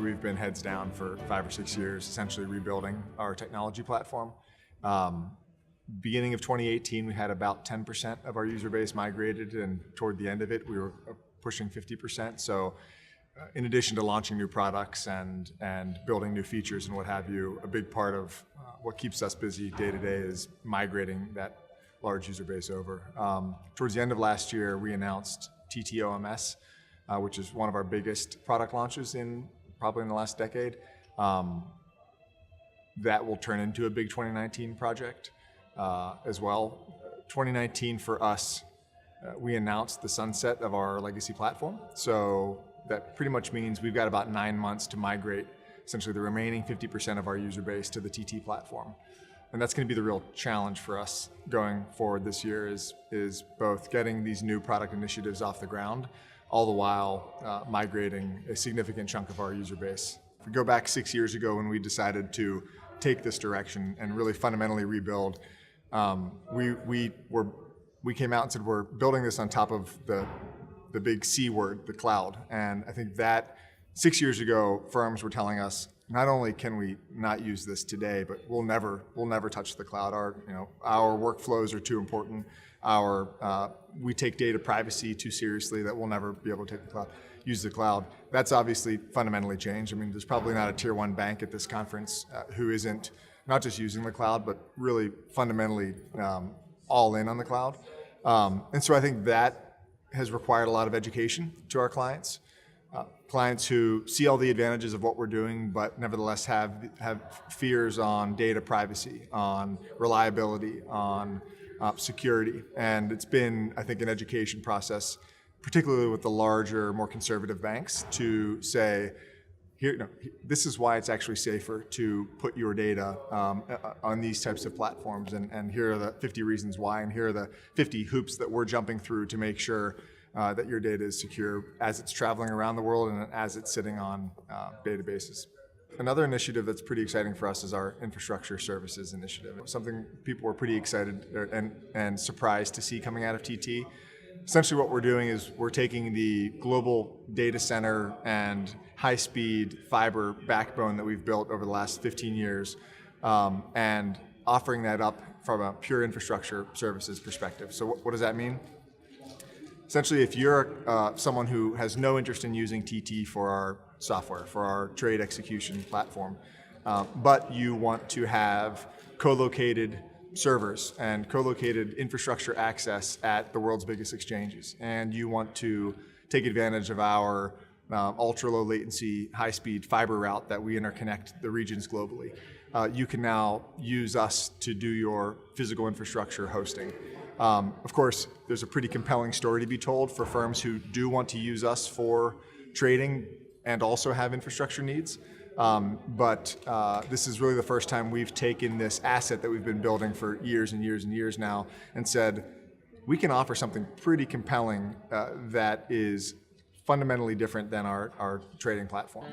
So we've been heads down for 5 or 6 years, essentially rebuilding our technology platform. Beginning of 2018, we had about 10% of our user base migrated, and toward the end of it, we were pushing 50%. So in addition to launching new products and building new features and what have you, a big part of what keeps us busy day to day is migrating that large user base over. Towards the end of last year, we announced TTOMS, which is one of our biggest product launches probably in the last decade. That will turn into a big 2019 project as well. 2019 for us, we announced the sunset of our legacy platform. So that pretty much means we've got about 9 months to migrate essentially the remaining 50% of our user base to the TT platform. And that's going to be the real challenge for us going forward this year is both getting these new product initiatives off the ground, all the while migrating a significant chunk of our user base. If we go back 6 years ago when we decided to take this direction and really fundamentally rebuild, we came out and said we're building this on top of the big C word, the cloud. And I think that 6 years ago, firms were telling us, not only can we not use this today, but we'll never touch the cloud. Our workflows are too important. We take data privacy too seriously that we'll never be able to use the cloud. That's obviously fundamentally changed. I mean, there's probably not a tier 1 bank at this conference who isn't not just using the cloud, but really fundamentally all in on the cloud. And so I think that has required a lot of education to our clients. Clients who see all the advantages of what we're doing, but nevertheless have fears on data privacy, on reliability, on security. And it's been, I think, an education process, particularly with the larger, more conservative banks, to say, this is why it's actually safer to put your data on these types of platforms, and here are the 50 reasons why, and here are the 50 hoops that we're jumping through to make sure that your data is secure as it's traveling around the world and as it's sitting on databases. Another initiative that's pretty exciting for us is our infrastructure services initiative. Something people were pretty excited and surprised to see coming out of TT. Essentially what we're doing is we're taking the global data center and high-speed fiber backbone that we've built over the last 15 years and offering that up from a pure infrastructure services perspective. So what does that mean? Essentially, if you're someone who has no interest in using TT for our software, for our trade execution platform, but you want to have co-located servers and co-located infrastructure access at the world's biggest exchanges, and you want to take advantage of our ultra-low latency, high-speed fiber route that we interconnect the regions globally, you can now use us to do your physical infrastructure hosting. Of course, there's a pretty compelling story to be told for firms who do want to use us for trading and also have infrastructure needs. But this is really the first time we've taken this asset that we've been building for years and years and years now and said, we can offer something pretty compelling that is fundamentally different than our trading platform.